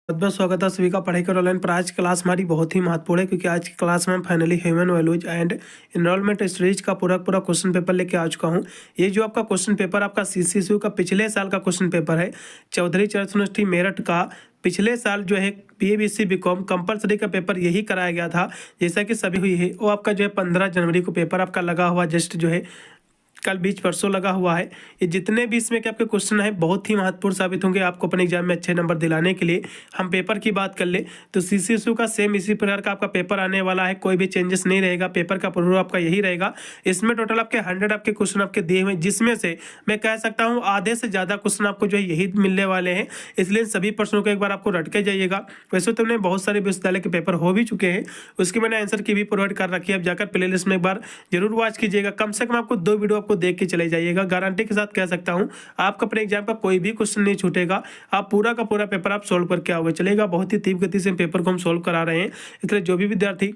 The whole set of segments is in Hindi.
बहुत बहुत स्वागत है सभी का पढ़ाई कर ऑनलाइन पर। आज की क्लास हमारी बहुत ही महत्वपूर्ण है क्योंकि आज की क्लास में हम finally human values and enrolment studies का पूरा क्वेश्चन पेपर लेके आ चुका हूँ। ये जो आपका क्वेश्चन पेपर आपका सीसीएसयू का पिछले साल का क्वेश्चन पेपर है, चौधरी चरण यूनिवर्सिटी मेरठ का। पिछले साल जो है बीए बीकॉम कंपलसरी का पेपर यही कराया गया था, जैसा कि सभी हुई है। वो आपका जो है 15 जनवरी को पेपर आपका लगा हुआ, जस्ट जो है कल बीच परसों लगा हुआ है। ये जितने भी इसमें के आपके क्वेश्चन हैं बहुत ही महत्वपूर्ण साबित होंगे आपको अपने एग्जाम में अच्छे नंबर दिलाने के लिए। हम पेपर की बात कर ले तो सीसीएसयू का सेम इसी प्रकार का आपका पेपर आने वाला है, कोई भी चेंजेस नहीं रहेगा। पेपर का पूर्व आपका यही रहेगा। इसमें टोटल आपके 100 आपके क्वेश्चन आपके दिए हुए, जिसमें से मैं कह सकता हूँ आधे से ज़्यादा क्वेश्चन आपको जो है यही मिलने वाले हैं। इसलिए सभी प्रश्नों को एक बार आपको रट के जाइएगा। वैसे तो बहुत सारे विश्वविद्यालय के पेपर हो भी चुके हैं, उसकी मैंने आंसर की भी प्रोवाइड कर रखी है। आप जाकर प्ले लिस्ट में एक बार जरूर वॉच कीजिएगा। कम से कम आपको 2 वीडियो आपको देख के चले जाइएगा। गारंटी के साथ कह सकता हूं आपका अपने एग्जाम का कोई भी क्वेश्चन नहीं छूटेगा। आप पूरा का पूरा पेपर आप सोल्व करके आओगे। चलेगा, बहुत ही तीव्र गति से पेपर को हम सोल्व करा रहे हैं। इसलिए जो भी विद्यार्थी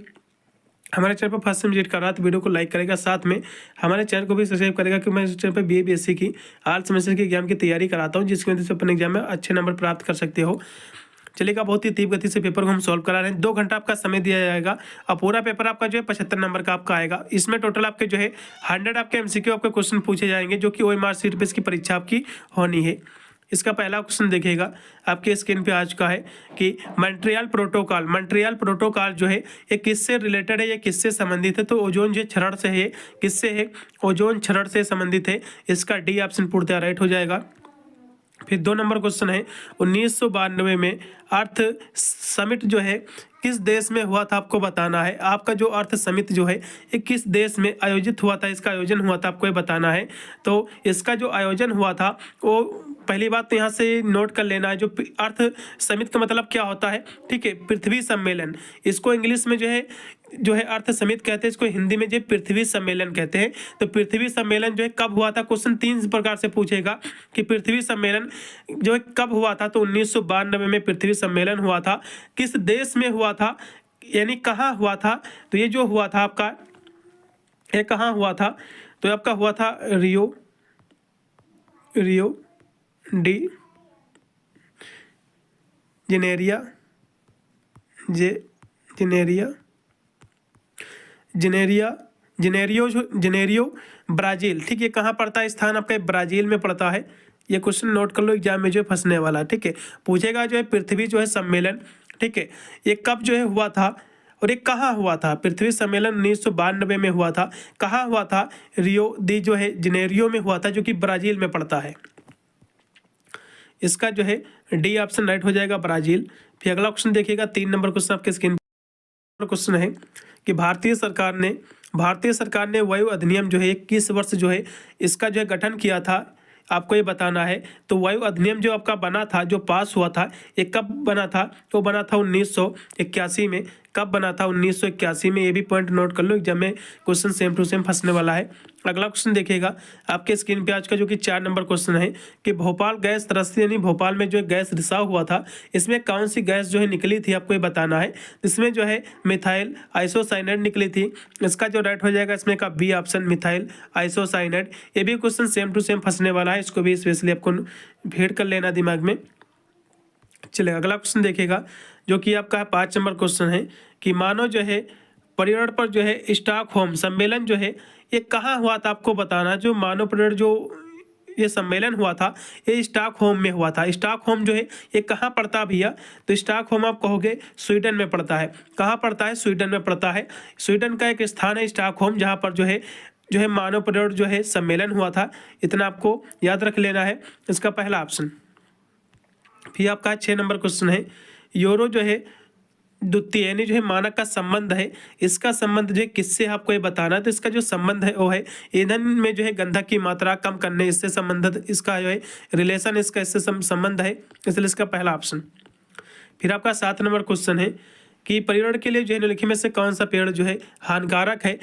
हमारे चैनल पर फर्स्ट टाइम विजिट कर रहा है तो वीडियो को लाइक करेगा, साथ में हमारे चैनल को भी सब्सक्राइब करेगा कि मैं इस चैनल पर बीए बीएससी की आल सेमेस्टर के एग्जाम की तैयारी कराता हूँ, जिसकी वजह से अपने एग्जाम में अच्छे नंबर प्राप्त कर सकते हो। चलेगा, बहुत ही तीव्र गति से पेपर को हम सॉल्व करा रहे हैं। 2 घंटा आपका समय दिया जाएगा और पूरा पेपर आपका जो है 75 नंबर का आपका आएगा। इसमें टोटल आपके जो है 100 आपके एमसीक्यू आपके क्वेश्चन पूछे जाएंगे, जो कि ओएमआर सीट पे इसकी परीक्षा आपकी होनी है। इसका पहला क्वेश्चन देखिएगा, आपके स्क्रीन पे आ चुका है कि मॉन्ट्रियल प्रोटोकॉल जो है ये किससे रिलेटेड है, ये किससे संबंधित है। तो ओजोन जो क्षरण से है, किससे है, ओजोन क्षरण से संबंधित है। इसका डी ऑप्शन पूर्णतः राइट हो जाएगा। फिर 2 नंबर क्वेश्चन है, 1992 में अर्थ समिट जो है किस देश में हुआ था, आपको बताना है। आपका जो अर्थ समिट जो है ये किस देश में आयोजित हुआ था, इसका आयोजन हुआ था, आपको ये बताना है। तो इसका जो आयोजन हुआ था वो पहली बात तो यहाँ से नोट कर लेना है, जो अर्थ समिट का मतलब क्या होता है, ठीक है, पृथ्वी सम्मेलन। इसको इंग्लिश में जो है अर्थ समिट कहते हैं, इसको हिंदी में जो पृथ्वी सम्मेलन कहते हैं। तो पृथ्वी सम्मेलन जो है कब हुआ था, क्वेश्चन 3 प्रकार से पूछेगा कि पृथ्वी सम्मेलन जो है कब हुआ था। तो 1992 में पृथ्वी सम्मेलन हुआ था। किस देश में हुआ था, यानी कहाँ हुआ था। तो ये जो हुआ था आपका, ये कहाँ हुआ था, तो आपका हुआ था Rio de Janeiro Janeiro Brazil, ठीक है। कहाँ पड़ता है स्थान आपका, ब्राजील में पड़ता है। ये क्वेश्चन नोट कर लो, एग्जाम में जो है फंसने वाला, ठीक है। पूछेगा जो है पृथ्वी जो है सम्मेलन, ठीक है, ये कब जो है हुआ था और ये कहाँ हुआ था। पृथ्वी सम्मेलन 1992 में हुआ था। कहाँ हुआ था, रियो दी जो है जेनेरियो में हुआ था, जो कि ब्राजील में पड़ता है। इसका जो है डी ऑप्शन राइट हो जाएगा, ब्राजील। फिर अगला क्वेश्चन देखिएगा, 3 नंबर क्वेश्चन आपके स्क्रीन पर क्वेश्चन है कि भारतीय सरकार ने वायु अधिनियम जो है किस वर्ष जो है इसका जो है गठन किया था, आपको ये बताना है। तो वायु अधिनियम जो आपका बना था, जो पास हुआ था, ये कब बना था, तो बना था 1981 में। कब बना था, 1981 में। ये भी पॉइंट नोट कर लो, एग्जाम में क्वेश्चन सेम टू सेम फंसने वाला है। अगला क्वेश्चन देखिएगा आपके स्क्रीन पे आज का, जो कि 4 नंबर क्वेश्चन है कि भोपाल गैस त्रस्ती, यानी भोपाल में जो गैस रिसाव हुआ था, इसमें कौन सी गैस जो है निकली थी, आपको ये बताना है। इसमें जो है मिथाइल आइसोसाइनेट निकली थी। इसका जो राइट हो जाएगा इसमें का बी ऑप्शन, मिथाइल आइसोसाइनेट। ये भी क्वेश्चन सेम टू सेम फंसने वाला है, इसको भी स्पेशली आपको भेड़ कर लेना दिमाग में। चलेगा, अगला क्वेश्चन देखिएगा, जो कि आपका 5 नंबर क्वेश्चन है कि मानो जो है पर्यावरण पर जो है स्टॉकहोम सम्मेलन जो है ये कहाँ हुआ था, आपको बताना। जो मानव पर्यावरण जो ये सम्मेलन हुआ था, ये स्टॉकहोम में हुआ था। स्टॉकहोम जो है ये कहाँ पड़ता है भैया, तो स्टॉकहोम आप कहोगे स्वीडन में पड़ता है। कहाँ पड़ता है, स्वीडन में पड़ता है। स्वीडन का एक स्थान है स्टॉकहोम, जहाँ पर जो है मानव पर्यावरण जो है सम्मेलन हुआ था। इतना आपको याद रख लेना है, इसका पहला ऑप्शन। फिर आपका 6 नंबर क्वेश्चन है, यूरो जो है द्वितीय, यानी जो है मानक का संबंध है, इसका संबंध जो है किससे, आपको ये बताना है। तो इसका जो संबंध है वो है ईंधन में जो है गंधक की मात्रा कम करने, इससे संबंधित इसका जो है रिलेशन, इसका इससे संबंध है, इसलिए इसका पहला ऑप्शन। फिर आपका 7 नंबर क्वेश्चन है कि पर्यावरण के लिए जो है निम्नलिखित में से कौन सा पेड़ जो है हानिकारक है।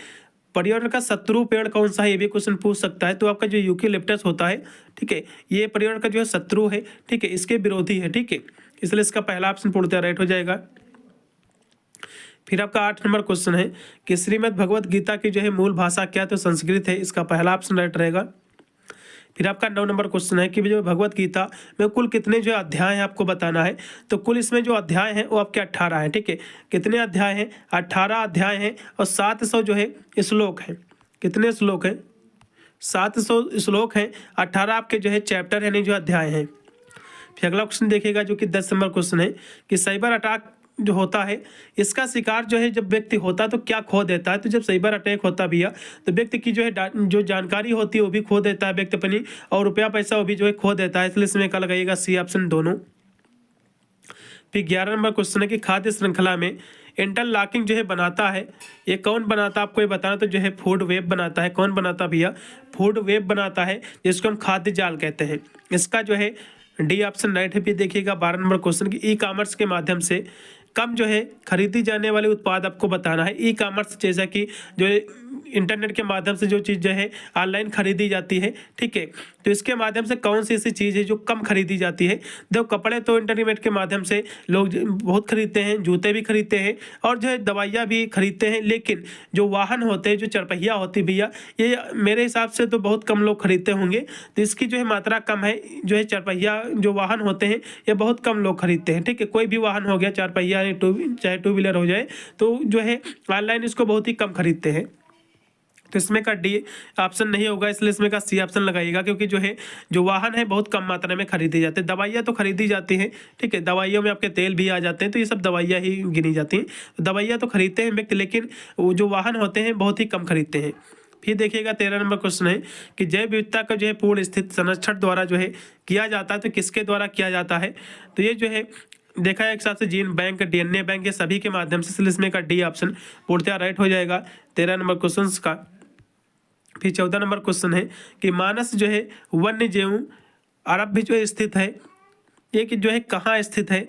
पर्यावरण का शत्रु पेड़ कौन सा है, ये भी क्वेश्चन पूछ सकता है। तो आपका जो यूकेलिप्टस होता है, ठीक है, ये पर्यावरण का जो है शत्रु है, ठीक है, इसके विरोधी है, ठीक है, इसलिए इसका पहला ऑप्शन पूर्णतः राइट हो जाएगा। फिर आपका 8 नंबर क्वेश्चन है कि श्रीमद् भगवत गीता की जो है मूल भाषा क्या, तो संस्कृत है, इसका पहला ऑप्शन राइट रहेगा। फिर आपका 9 नंबर क्वेश्चन है कि जो भगवत गीता में कुल कितने जो अध्याय हैं आपको बताना है। तो कुल इसमें जो अध्याय हैं वो आपके 18 हैं, ठीक है। कितने अध्याय हैं? 18 अध्याय हैं और 700 जो है श्लोक हैं। कितने श्लोक हैं? 700 श्लोक हैं। 18 आपके जो है चैप्टर यानी जो अध्याय हैं। फिर अगला क्वेश्चन देखिएगा जो कि 10 नंबर क्वेश्चन है कि साइबर अटैक जो होता है इसका शिकार जो है जब व्यक्ति होता है तो क्या खो देता है। तो जब साइबर अटैक होता भैया तो व्यक्ति की जो है जो जानकारी होती है वो भी खो देता है व्यक्ति अपनी, और रुपया पैसा वो भी जो है खो देता है। इसलिए इसमें क्या लगाइएगा? सी ऑप्शन दोनों। फिर 11 नंबर क्वेश्चन है कि खाद्य श्रृंखला में इंटरलॉकिंग जो है बनाता है, ये कौन बनाता है आपको ये बताना। तो जो है फूड वेब बनाता है। कौन बनाता भैया? फूड वेब बनाता है, जिसको हम खाद्य जाल कहते हैं। इसका जो है डी ऑप्शन राइट है। फिर देखिएगा 12 नंबर क्वेश्चन की ई कॉमर्स के माध्यम से कम जो है खरीदी जाने वाले उत्पाद आपको बताना है। ई कॉमर्स जैसा कि जो इंटरनेट के माध्यम से जो चीज़ जो है ऑनलाइन खरीदी जाती है, ठीक है। तो इसके माध्यम से कौन सी ऐसी चीज़ है जो कम खरीदी जाती है। देखो कपड़े तो इंटरनेट के माध्यम से लोग बहुत खरीदते हैं, जूते भी खरीदते हैं और जो है दवाइयाँ भी खरीदते हैं, लेकिन जो वाहन होते हैं, जो चरपहिया होती भैया, ये मेरे हिसाब से तो बहुत कम लोग खरीदते होंगे। तो इसकी जो है मात्रा कम है। जो है चरपहिया जो वाहन होते हैं ये बहुत कम लोग खरीदते हैं, ठीक है। कोई भी वाहन हो गया चारपहिया चाहे टू व्हीलर हो जाए, तो जो है ऑनलाइन इसको बहुत ही कम खरीदते हैं। तो इसमें का डी ऑप्शन नहीं होगा, इसलिए इसमें का सी ऑप्शन लगाइएगा, क्योंकि जो है जो वाहन है बहुत कम मात्रा में खरीदी जाते हैं। दवाइयाँ तो खरीदी जाती हैं, ठीक है। दवाइयों में आपके तेल भी आ जाते हैं, तो ये सब दवाइयाँ ही गिनी जाती हैं। तो दवाइयाँ तो खरीदते हैं व्यक्ति, लेकिन वो जो वाहन होते हैं बहुत ही कम खरीदते हैं। फिर देखिएगा 13 नंबर क्वेश्चन है कि जैव विविधता का जो है पूर्ण स्थित संरक्षण द्वारा जो है किया जाता है। तो किसके द्वारा किया जाता है? तो ये जो है देखा है एक साथ से जीन बैंक, डीएनए बैंक, ये सभी के माध्यम से, इसलिए इसमें का डी ऑप्शन पूर्णतः राइट हो जाएगा 13 नंबर क्वेश्चन का। फिर 14 नंबर क्वेश्चन है कि मानस जो है वन्य जीव अरब जो है स्थित है, ये कि जो है कहाँ स्थित है।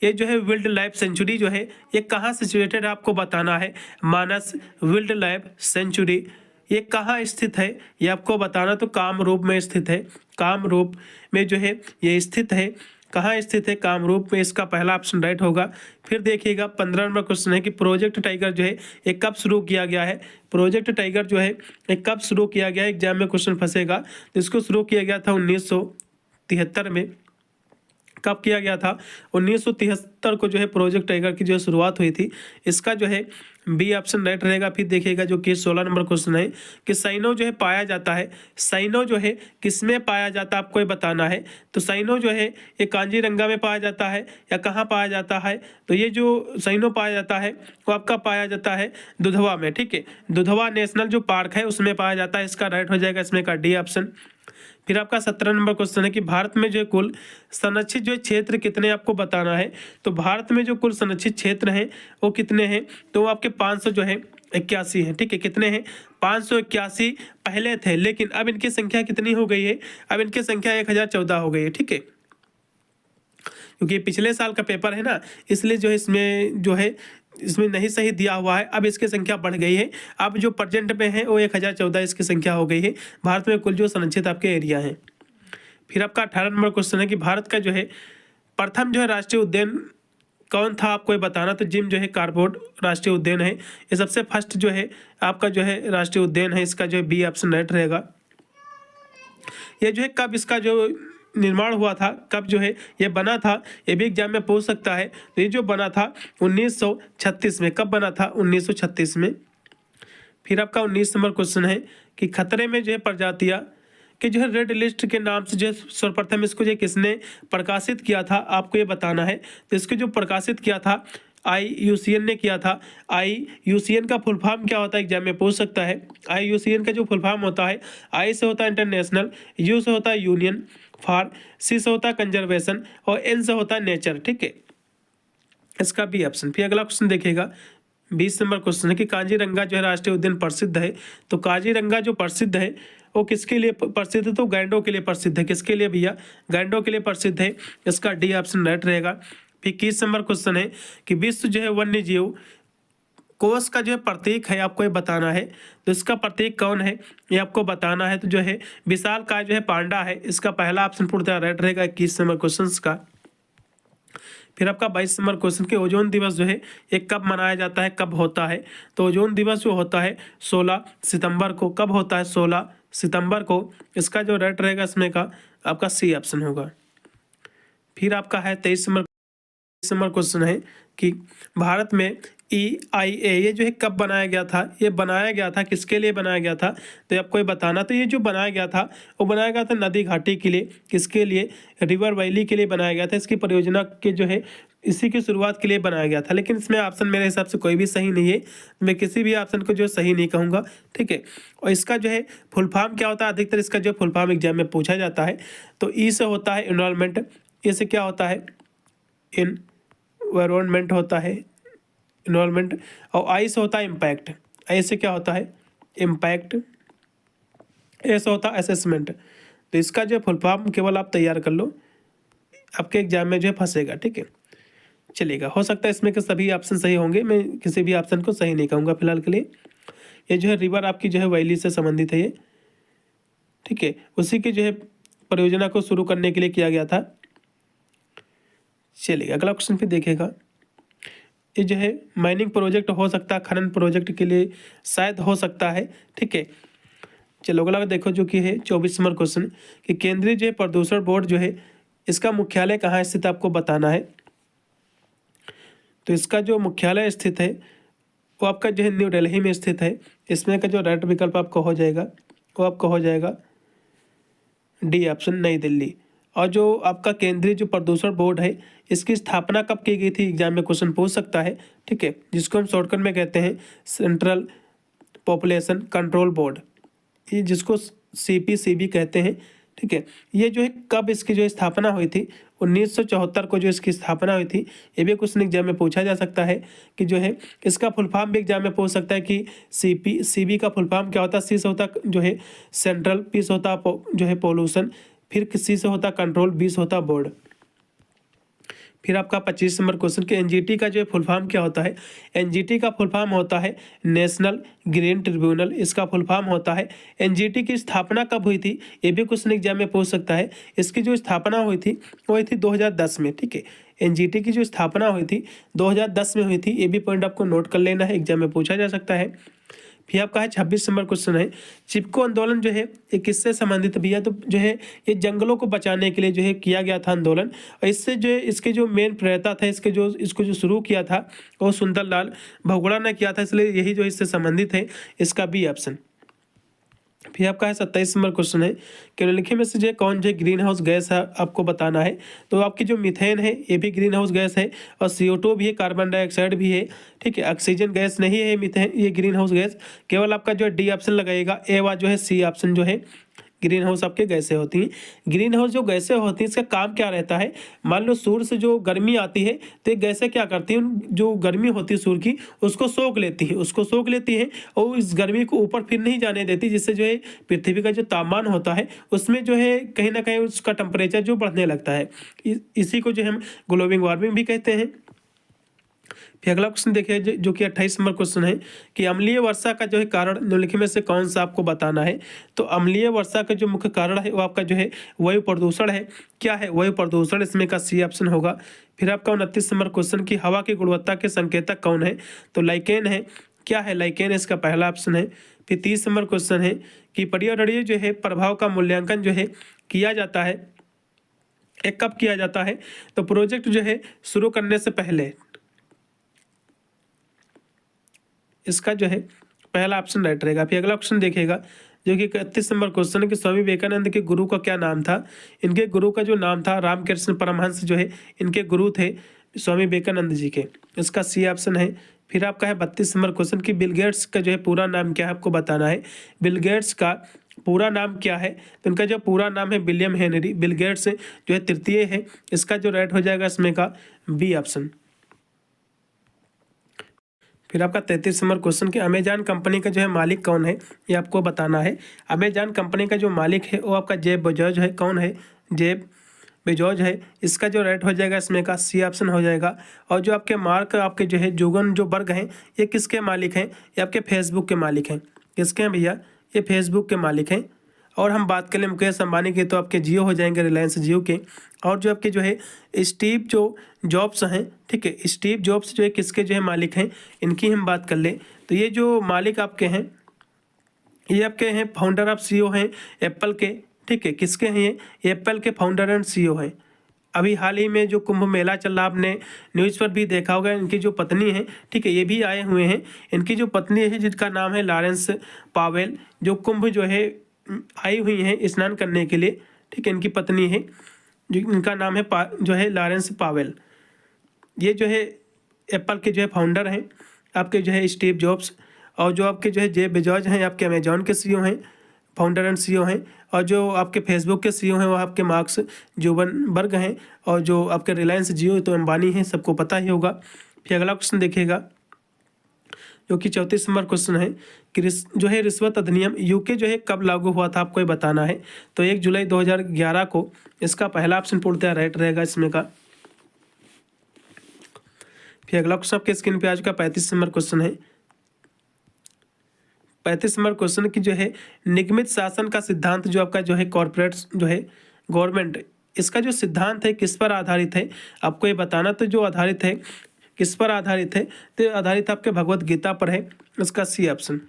ये जो है वाइल्ड लाइफ सेंचुरी जो है ये कहाँ सिचुएटेड है आपको बताना है। मानस वाइल्ड लाइफ सेंचुरी ये कहाँ स्थित है ये आपको बताना। तो कामरूप में स्थित है। कामरूप में जो है ये स्थित है। कहाँ स्थित है? कामरूप में। इसका पहला ऑप्शन राइट होगा। फिर देखिएगा 15 नंबर क्वेश्चन है कि प्रोजेक्ट टाइगर जो है ये कब शुरू किया गया है। प्रोजेक्ट टाइगर जो है ये कब शुरू किया गया है? एग्जाम में क्वेश्चन फंसेगा। तो इसको शुरू किया गया था 1973 में। कब किया गया था? 1973 को जो है प्रोजेक्ट टाइगर की जो शुरुआत हुई थी। इसका जो है बी ऑप्शन राइट रहेगा। फिर देखिएगा जो कि 16 नंबर क्वेश्चन है कि साइनो जो है पाया जाता है। साइनो जो है किसमें पाया जाता है आपको ये बताना है। तो साइनो जो है ये कांजीरंगा में पाया जाता है या कहाँ पाया जाता है? तो ये जो साइनो पाया जाता है वो आपका पाया जाता है दुधवा में, ठीक है। दुधवा नेशनल जो पार्क है उसमें पाया जाता है। इसका राइट हो जाएगा इसमें का डी ऑप्शन। फिर आपका 17 नंबर क्वेश्चन है कि भारत में जो कुल संरक्षित जो क्षेत्र कितने आपको बताना है। तो भारत में जो कुल संरक्षित क्षेत्र हैं वो कितने हैं? तो वो आपके 500 जो है 81 है, ठीक है। कितने हैं? 581 पहले थे, लेकिन अब इनकी संख्या कितनी हो गई है? अब इनकी संख्या 1014 हो गई है, ठीक है। क्योंकि पिछले साल का पेपर है ना, इसलिए जो है इसमें नहीं सही दिया हुआ है। अब इसकी संख्या बढ़ गई है। अब जो प्रेजेंट में है वो 1014 इसकी संख्या हो गई है भारत में कुल जो संरक्षित आपके एरिया हैं। फिर आपका 18 नंबर क्वेश्चन है कि भारत का जो है प्रथम जो है राष्ट्रीय उद्यान कौन था आपको ये बताना। तो जिम जो है कार्बेट राष्ट्रीय उद्यान है, ये सबसे फर्स्ट जो है आपका जो है राष्ट्रीय उद्यान है। इसका जो है बी ऑप्शन राइट रहेगा। ये जो है कब इसका जो निर्माण हुआ था, कब जो है ये बना था, ये भी एग्जाम में पूछ सकता है। तो ये जो बना था 1936 में। कब बना था? 1936 में। फिर आपका 19 नंबर क्वेश्चन है कि खतरे में जो है प्रजातियां कि जो है रेड लिस्ट के नाम से जो है सर्वप्रथम इसको जो किसने प्रकाशित किया था आपको ये बताना है। तो इसको जो प्रकाशित किया था IUCN ने किया था। IUCN का फुल फॉर्म क्या होता है? एग्जाम में पूछ सकता है। IUCN का जो फुल फॉर्म होता है, I से होता है इंटरनेशनल, U से होता है यूनियन फॉर, C से होता है कंजर्वेशन और N से होता है नेचर, ठीक है। इसका बी ऑप्शन। फिर अगला क्वेश्चन देखिएगा 20 नंबर क्वेश्चन है कि काजीरंगा जो है राष्ट्रीय उद्यान प्रसिद्ध है। तो काजीरंगा जो प्रसिद्ध है वो किसके लिए प्रसिद्ध है? तो गैंडों के लिए प्रसिद्ध है। किसके लिए भैया? गैंडों के लिए प्रसिद्ध है। इसका डी ऑप्शन राइट रहेगा। फिर 21 नंबर क्वेश्चन है कि विश्व जो है वन्य जीव कोष का जो है प्रतीक है आपको ये बताना है। तो इसका प्रतीक कौन है ये आपको बताना है। तो जो है विशालकाय जो है पांडा है। इसका पहला ऑप्शन पूर्णतः राइट रहेगा 21 नंबर क्वेश्चन का। फिर आपका 22 नंबर क्वेश्चन के ओजोन दिवस जो है ये कब मनाया जाता है, कब होता है। तो ओजोन दिवस जो होता है 16 सितंबर को। कब होता है? 16 सितंबर को। इसका जो रेट रहेगा इसमें का आपका सी ऑप्शन होगा। फिर आपका है 23 नंबर क्वेश्चन है कि भारत में EIA ये जो है कब बनाया गया था, ये बनाया गया था किसके लिए बनाया गया था, तो आपको ये बताना। तो ये जो बनाया गया था वो बनाया गया था नदी घाटी के लिए, किसके लिए, रिवर वैली के लिए बनाया गया था। इसकी परियोजना के जो है इसी की शुरुआत के लिए बनाया गया था। लेकिन इसमें ऑप्शन मेरे हिसाब से कोई भी सही नहीं है, मैं किसी भी ऑप्शन को जो सही नहीं कहूँगा, ठीक है। और इसका जो है फुल फॉर्म क्या होता है, अधिकतर इसका जो फुल फॉर्म एग्जाम में पूछा जाता है। तो ई से होता है एनवायरमेंट, ए से क्या होता है एनवायरमेंट होता है इन्वॉल्वमेंट, और आई से होता है इम्पैक्ट, आई से क्या होता है इम्पैक्ट, ए से होता है असेसमेंट। तो इसका जो फुल फॉर्म केवल आप तैयार कर लो, आपके एग्जाम में जो है फंसेगा, ठीक है, चलेगा। हो सकता है इसमें के सभी ऑप्शन सही होंगे, मैं किसी भी ऑप्शन को सही नहीं कहूँगा फिलहाल के लिए। ये जो है रिवर आपकी जो है वैली से संबंधित है ये, ठीक है, उसी की जो है परियोजना को शुरू करने के लिए किया गया था। चलिए अगला क्वेश्चन फिर देखेगा। ये जो है माइनिंग प्रोजेक्ट हो सकता है, खनन प्रोजेक्ट के लिए शायद हो सकता है, ठीक है। चलो अगला देखो जो कि है 24 नंबर क्वेश्चन कि केंद्रीय जो है प्रदूषण बोर्ड जो है इसका मुख्यालय कहाँ स्थित आपको बताना है। तो इसका जो मुख्यालय स्थित है वो आपका जो है न्यू दिल्ली में स्थित है। इसमें का जो राइट विकल्प आपको हो जाएगा वो आपको हो जाएगा डी ऑप्शन, नई दिल्ली। और जो आपका केंद्रीय जो प्रदूषण बोर्ड है इसकी स्थापना कब की गई थी, एग्जाम में क्वेश्चन पूछ सकता है, ठीक है, जिसको हम शॉर्टकट में कहते हैं सेंट्रल पॉपुलेशन कंट्रोल बोर्ड, ये जिसको CPCB कहते हैं, ठीक है। ये जो है कब इसकी जो स्थापना हुई थी, 1974 को जो इसकी स्थापना हुई थी। ये भी क्वेश्चन एग्जाम में पूछा जा सकता है कि जो है इसका फुल फॉर्म भी एग्जाम में पूछ सकता है कि CPCB का फुल फॉर्म क्या होता है। C से होता जो है सेंट्रल, P से होता जो है पोल्यूशन, फिर C से होता कंट्रोल, B से होता बोर्ड। फिर आपका 25 नंबर क्वेश्चन कि NGT का जो है फुल फॉर्म क्या होता है। NGT का फुल फॉर्म होता है नेशनल ग्रीन ट्रिब्यूनल, इसका फुल फॉर्म होता है। NGT की स्थापना कब हुई थी, ये भी क्वेश्चन एग्जाम में पूछ सकता है। इसकी जो स्थापना हुई थी वो हुई थी 2010 में, ठीक है। NGT की जो स्थापना हुई थी 2010 में हुई थी, ये भी पॉइंट आपको नोट कर लेना है, एग्जाम में पूछा जा सकता है। फिर आपका है 26 नंबर क्वेश्चन है चिपको आंदोलन जो है ये किससे संबंधित भैया, तो जो है ये जंगलों को बचाने के लिए जो है किया गया था आंदोलन। और इससे जो है इसके जो मेन प्रेरता था, इसको जो शुरू किया था वो सुंदरलाल बहुगुणा ने किया था, इसलिए यही जो इससे संबंधित है, इसका बी ऑप्शन। फिर आपका है 27 नंबर क्वेश्चन है कि निम्नलिखित में से जो कौन जो ग्रीन हाउस गैस है आपको बताना है। तो आपकी जो मीथेन है ये भी ग्रीन हाउस गैस है, और CO2 भी है, कार्बन डाइऑक्साइड भी है, ठीक है। ऑक्सीजन गैस नहीं है मीथेन, ये ग्रीन हाउस गैस। केवल आपका जो है डी ऑप्शन लगेगा, ए व जो है C ऑप्शन जो है ग्रीन हाउस आपके गैसें होती हैं। ग्रीन हाउस जो गैसें होती हैं इसका काम क्या रहता है, मान लो सूर्य से जो गर्मी आती है तो ये गैसें क्या करती हैं, जो गर्मी होती है सूर्य की उसको सोख लेती हैं और इस गर्मी को ऊपर फिर नहीं जाने देती, जिससे जो है पृथ्वी का जो तापमान होता है उसमें जो है कहीं ना कहीं उसका टेम्परेचर जो बढ़ने लगता है। इसी को जो हम ग्लोबल वार्मिंग भी कहते हैं। फिर अगला क्वेश्चन देखिए जो कि 28 नंबर क्वेश्चन है कि अम्लीय वर्षा का जो है कारण निम्नलिखित में से कौन सा आपको बताना है। तो अम्लीय वर्षा का जो मुख्य कारण है वो आपका जो है वायु प्रदूषण है। क्या है वायु प्रदूषण, इसमें का C ऑप्शन होगा। फिर आपका 29 नंबर क्वेश्चन की हवा की गुणवत्ता के संकेतक कौन है, तो लाइकेन है। क्या है लाइकेन, इसका पहला ऑप्शन है। फिर 30 नंबर क्वेश्चन है कि पर्यावरणीय जो है प्रभाव का मूल्यांकन जो है किया जाता है, एक कब किया जाता है, तो प्रोजेक्ट जो है शुरू करने से पहले। इसका जो है पहला ऑप्शन राइट रहेगा। फिर अगला क्वेश्चन देखिएगा जो कि 31 नंबर क्वेश्चन है कि स्वामी विवेकानंद के गुरु का क्या नाम था। इनके गुरु का जो नाम था रामकृष्ण परमहंस जो है इनके गुरु थे स्वामी विवेकानंद जी के, इसका C ऑप्शन है। फिर आपका है 32 नंबर क्वेश्चन कि बिल गेट्स का जो है पूरा नाम क्या है आपको बताना है। बिल गेट्स का पूरा नाम क्या है, तो इनका जो पूरा नाम है विलियम हेनरी। बिल गेट्स जो है तृतीय है, इसका जो राइट हो जाएगा इसमें का B ऑप्शन। फिर आपका 33 नंबर क्वेश्चन कि अमेजॉन कंपनी का जो है मालिक कौन है, ये आपको बताना है। अमेजॉन कंपनी का जो मालिक है वो आपका जेफ बेजोस है। कौन है, जेफ बेजोस है। इसका जो राइट हो जाएगा इसमें का C ऑप्शन हो जाएगा। और जो आपके मार्क आपके जो है जुकरबर्ग हैं ये किसके मालिक हैं, ये आपके फेसबुक के मालिक हैं। किसके हैं भैया, ये फेसबुक के मालिक हैं। और हम बात करें मुकेश अंबानी के तो आपके जियो हो जाएंगे, रिलायंस जियो के। और जो आपके जो है स्टीव जॉब्स हैं, ठीक है, स्टीव जॉब्स जो है किसके जो है मालिक हैं, इनकी हम बात कर ले तो ये जो मालिक आपके हैं ये आपके हैं फाउंडर ऑफ सीईओ हैं एप्पल के, ठीक है। किसके हैं ये एप्पल के फाउंडर एंड सीईओ हैं। अभी हाल ही में जो कुंभ मेला चल रहा, आपने न्यूज़ पर भी देखा होगा, इनकी जो पत्नी है, ठीक है, ये भी आए हुए हैं। इनकी जो पत्नी है जिनका नाम है लॉरेंस पावेल, जो कुंभ जो है आई हुई हैं स्नान करने के लिए, ठीक है। इनकी पत्नी है जो इनका नाम है जो है लॉरेंस पावेल। ये जो है एप्पल के जो है फाउंडर हैं, आपके जो है स्टीव जॉब्स, और जो आपके जो है जेफ बेजोस हैं आपके अमेजॉन के सीईओ हैं, फाउंडर एंड सीईओ हैं। और जो आपके फेसबुक के सीईओ हैं वो आपके मार्क जुकरबर्ग हैं। और जो आपके रिलायंस जियो तो अंबानी हैं, सबको पता ही होगा। फिर अगला क्वेश्चन देखिएगा जो कि 34 नंबर क्वेश्चन है कि जो है रिश्वत अधिनियम यूके जो है कब लागू हुआ था, आपको ये बताना है। तो 1 जुलाई 2011 को इसका पहला ऑप्शन पूर्णतः राइट रहेगा इसमें का। फिर अगला क्वेश्चन आपके स्क्रीन पे आ चुका 35 नंबर क्वेश्चन है। 35 नंबर क्वेश्चन की जो है निगमित शासन का सिद्धांत जो आपका जो है कॉर्पोरेट जो है गवर्नमेंट, इसका जो सिद्धांत है किस पर आधारित है, आपको ये बताना। तो जो आधारित है किस पर आधारित है, तो आधारित आपके भगवत गीता पर है, इसका सी ऑप्शन।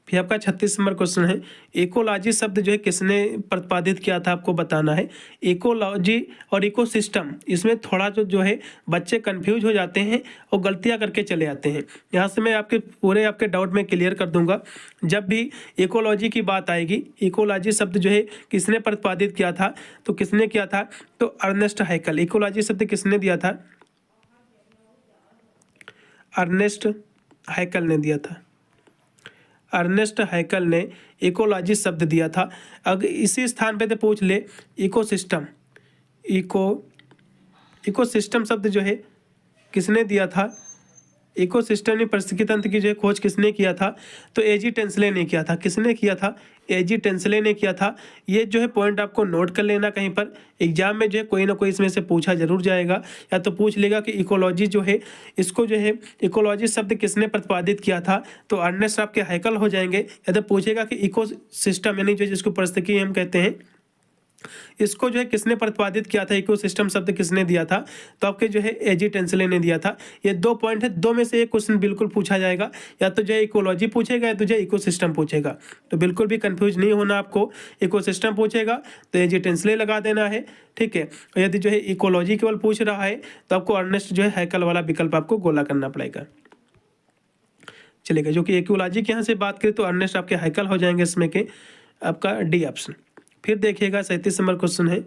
फिर आपका 36 नंबर क्वेश्चन है इकोलॉजी शब्द जो है किसने प्रतिपादित किया था, आपको बताना है। इकोलॉजी और इकोसिस्टम, इसमें थोड़ा जो है बच्चे कंफ्यूज हो जाते हैं और गलतियां करके चले आते हैं। यहाँ से मैं आपके पूरे आपके डाउट में क्लियर कर दूंगा। जब भी इकोलॉजी की बात आएगी, इकोलॉजी शब्द जो है किसने प्रतिपादित किया था, तो किसने किया था, तो अर्नेस्ट हैकल। इकोलॉजी शब्द किसने दिया था, अर्नेस्ट हैकल ने दिया था। अर्नेस्ट हैकल ने इकोलॉजी शब्द दिया था। अगर इसी स्थान पे तो पूछ ले इकोसिस्टम, इकोसिस्टम शब्द जो है किसने दिया था, इकोसिस्टम में पारिस्थितिकी तंत्र की जो है खोज किसने किया था, तो एजी टेंसले ने किया था। किसने किया था, एजी टेंसले ने किया था। ये जो है पॉइंट आपको नोट कर लेना, कहीं पर एग्जाम में जो है कोई ना कोई इसमें से पूछा जरूर जाएगा, या तो पूछ लेगा कि इकोलॉजी जो है इसको जो है इकोलॉजी शब्द किसने प्रतिपादित किया था, तो अर्नेस्ट आपके हैकल हो जाएंगे। या तो पूछेगा कि इको सिस्टम यानी जो जिसको पारिस्थितिकी हम कहते हैं, इसको जो है किसने प्रतिपादित किया था, इकोसिस्टम शब्द किसने दिया था, तो आपके जो है एजी टेंसले ने दिया था। ये 2 पॉइंट है, 2 में से एक क्वेश्चन बिल्कुल पूछा जाएगा, या तो जो है इकोलॉजी पूछेगा या तो जो है इकोसिस्टम पूछेगा। तो बिल्कुल भी कंफ्यूज नहीं होना आपको, इकोसिस्टम पूछेगा तो एजी टेंसले लगा देना है, ठीक है। और यदि जो है इकोलॉजी केवल पूछ रहा है तो आपको अर्नेस्ट जो है हैकल वाला विकल्प आपको गोला करना पड़ेगा, चलेगा। जो कि इकोलॉजी की यहाँ से बात करें तो अर्नेस्ट आपके हैकल हो जाएंगे, इसमें के आपका डी ऑप्शन। फिर देखिएगा 37 नंबर क्वेश्चन है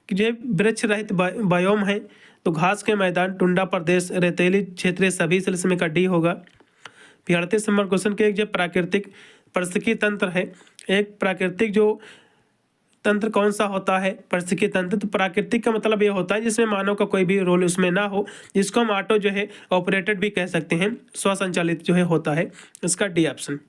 कि जो वृक्ष रहित बायोम है, तो घास के मैदान, टुंडा प्रदेश, रेतीली क्षेत्र, सभी सिलसिले का डी होगा। फिर 38 नंबर क्वेश्चन के एक जो प्राकृतिक पारिस्थितिकी तंत्र है, एक प्राकृतिक जो तंत्र कौन सा होता है, पारिस्थितिकी तंत्र। तो प्राकृतिक का मतलब ये होता है जिसमें मानव का कोई भी रोल उसमें ना हो, जिसको हम ऑटो जो है ऑपरेटेड भी कह सकते हैं, स्वसंचालित जो है होता है, इसका डी ऑप्शन।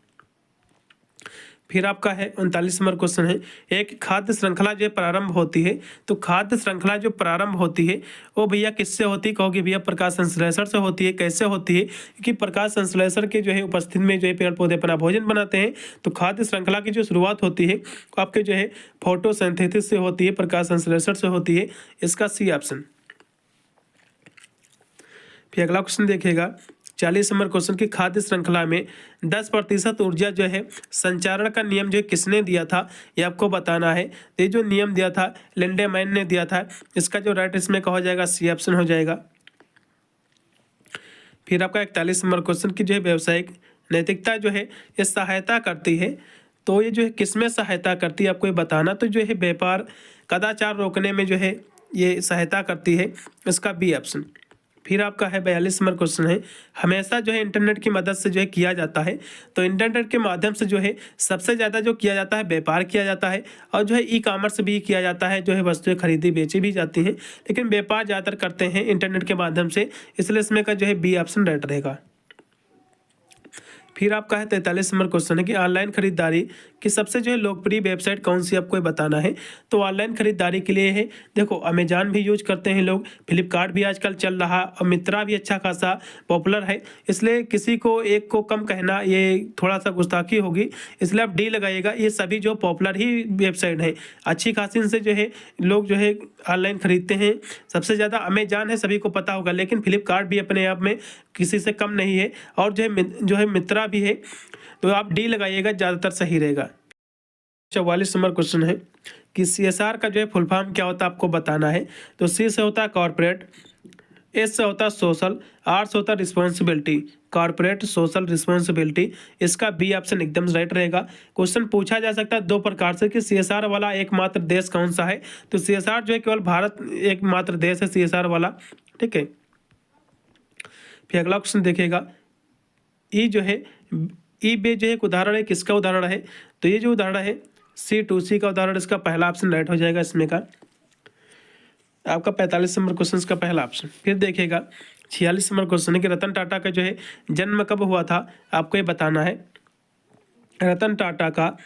फिर आपका है 39 नंबर क्वेश्चन है एक खाद्य श्रृंखला जो प्रारंभ होती है, तो खाद्य श्रृंखला जो प्रारंभ होती है वो भैया किससे होती है, कहोगे भैया प्रकाश संश्लेषण से होती है। कैसे होती है, क्योंकि प्रकाश संश्लेषण के जो है उपस्थिति में जो है पेड़ पौधे अपना भोजन बनाते हैं। तो खाद्य श्रृंखला की जो शुरुआत होती है आपके जो है फोटोसिंथेसिस से होती है, प्रकाश संश्लेषण से होती है, इसका सी ऑप्शन। फिर अगला क्वेश्चन देखिएगा 40 नंबर क्वेश्चन की खाद्य श्रृंखला में 10% ऊर्जा जो है संचारण का नियम जो है किसने दिया था, ये आपको बताना है। तो ये जो नियम दिया था लिंडेमैन ने दिया था, इसका जो राइट इसमें कहा जाएगा सी ऑप्शन हो जाएगा। फिर आपका 41 नंबर क्वेश्चन की जो है व्यावसायिक नैतिकता जो है ये सहायता करती है, तो ये जो है किसमें सहायता करती है, आपको ये बताना। तो जो है व्यापार कदाचार रोकने में जो है ये सहायता करती है, इसका बी ऑप्शन। फिर आपका है 42 नंबर क्वेश्चन है हमेशा जो है इंटरनेट की मदद से जो है किया जाता है, तो इंटरनेट के माध्यम से जो है सबसे ज़्यादा जो किया जाता है व्यापार किया जाता है, और जो है ई कॉमर्स भी किया जाता है, जो है वस्तुएं खरीदी बेची भी जाती हैं, लेकिन व्यापार ज़्यादातर करते हैं इंटरनेट के माध्यम से, इसलिए इसमें का जो है बी ऑप्शन राइट रहेगा। फिर आपका है 43 नंबर क्वेश्चन है कि ऑनलाइन खरीदारी कि सबसे जो है लोकप्रिय वेबसाइट कौन सी आपको बताना है। तो ऑनलाइन खरीदारी के लिए है, देखो अमेजॉन भी यूज करते हैं लोग, फ्लिपकार्ट भी आजकल चल रहा और मित्रा भी अच्छा खासा पॉपुलर है, इसलिए किसी को एक को कम कहना ये थोड़ा सा गुस्ताखी होगी, इसलिए आप डी लगाइएगा। ये सभी जो पॉपुलर ही वेबसाइट है, अच्छी खासी इनसे जो है लोग जो है ऑनलाइन खरीदते हैं। सबसे ज़्यादा अमेजॉन है, सभी को पता होगा, लेकिन फ्लिपकार्ट भी अपने आप में किसी से कम नहीं है, और जो है मित्रा भी है। तो आप डी लगाइएगा, ज़्यादातर सही रहेगा। 44 नंबर क्वेश्चन है कि CSR का जो है फुल फॉर्म क्या होता है आपको बताना है। तो C से होता है कॉर्पोरेट, S से होता है सोशल, R से होता है रिस्पॉन्सिबिलिटी, कॉर्पोरेट सोशल रिस्पॉन्सिबिलिटी। इसका बी ऑप्शन एकदम राइट रहेगा। क्वेश्चन पूछा जा सकता है दो प्रकार से कि CSR वाला एकमात्र देश कौन सा है। तो CSR जो है केवल भारत एकमात्र देश है CSR वाला, ठीक है। फिर अगला क्वेश्चन देखिएगा, ई जो है ई बे जो है एक उदाहरण है, किसका उदाहरण है। तो ये जो उदाहरण है C2C का उदाहरण, इसका पहला ऑप्शन राइट हो जाएगा इसमें का आपका 45 नंबर क्वेश्चन का पहला ऑप्शन। फिर देखिएगा 46 नंबर क्वेश्चन है कि रतन टाटा का जो है जन्म कब हुआ था, आपको ये बताना है। रतन टाटा का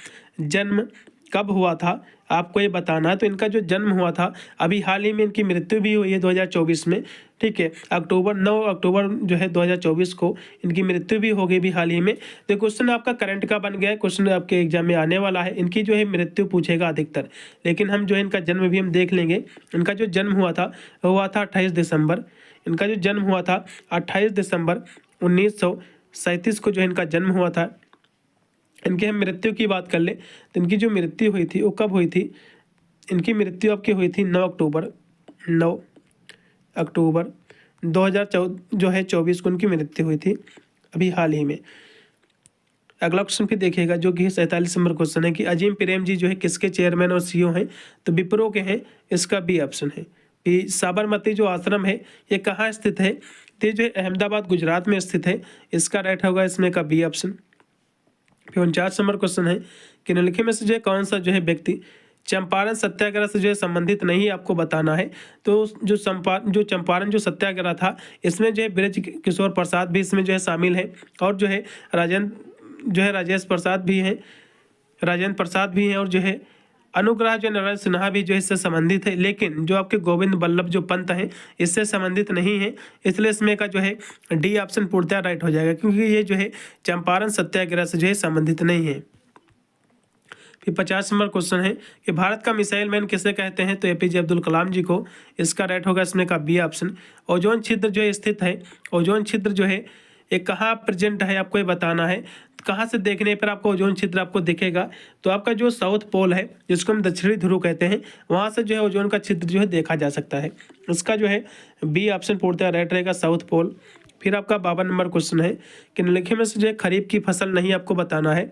जन्म कब हुआ था आपको ये बताना है। तो इनका जो जन्म हुआ था, अभी हाल ही में इनकी मृत्यु भी हुई है 2024 में, ठीक है। 9 अक्टूबर जो है 2024 को इनकी मृत्यु भी हो गई भी हाल ही में। तो क्वेश्चन आपका करंट का बन गया है, क्वेश्चन आपके एग्जाम में आने वाला है। इनकी जो है मृत्यु पूछेगा अधिकतर, लेकिन हम जो है इनका जन्म भी हम देख लेंगे। इनका जो जन्म हुआ था 28 दिसंबर, इनका जो जन्म हुआ था 28 दिसंबर 1937 को जो है इनका जन्म हुआ था। इनके हम मृत्यु की बात कर ले तो इनकी जो मृत्यु हुई थी वो कब हुई थी। इनकी मृत्यु आपकी हुई थी 9 अक्टूबर 2024 को इनकी मृत्यु हुई थी, अभी हाल ही में। अगला क्वेश्चन फिर देखिएगा जो कि 47 नंबर क्वेश्चन है कि अजीम प्रेम जी जो है किसके चेयरमैन और CEO हैं। तो विप्रो के हैं, इसका बी ऑप्शन है। साबरमती जो आश्रम है ये कहाँ स्थित है। तो ये जो है अहमदाबाद गुजरात में स्थित है, इसका राइट होगा इसमें का बी ऑप्शन। फिर 49 नंबर क्वेश्चन है कि निम्नलिखित में से जो है कौन सा जो है व्यक्ति चंपारण सत्याग्रह से जो है संबंधित नहीं, आपको बताना है। तो जो चंपारण जो सत्याग्रह था, इसमें जो है ब्रज किशोर प्रसाद भी इसमें जो है शामिल है, और जो है राजेंद्र प्रसाद भी हैं, और जो है अनुग्रह जो नारायण सिन्हा भी जो इससे संबंधित है, लेकिन जो आपके गोविंद बल्लभ जो पंत हैं इससे संबंधित नहीं है, इसलिए इसमें का जो है डी ऑप्शन पूर्णतः राइट हो जाएगा, क्योंकि ये जो है चंपारण सत्याग्रह से जो है संबंधित नहीं है। फिर 50 नंबर क्वेश्चन है कि भारत का मिसाइल मैन किसे कहते हैं। तो APJ अब्दुल कलाम जी को, इसका राइट होगा इसमें का बी ऑप्शन। ओजोन छिद्र जो है स्थित है, ओजोन छिद्र जो है ये कहाँ प्रेजेंट है, आपको ये बताना है। कहाँ से देखने पर आपको ओजोन छिद्र आपको दिखेगा। तो आपका जो साउथ पोल है, जिसको हम दक्षिणी ध्रुव कहते हैं, वहाँ से जो है ओजोन का छिद्र जो है देखा जा सकता है। इसका जो है बी ऑप्शन पूर्णतः राइट रहेगा, साउथ पोल। फिर आपका 52 नंबर क्वेश्चन है कि निम्नलिखित में से जो है खरीफ की फसल नहीं, आपको बताना है।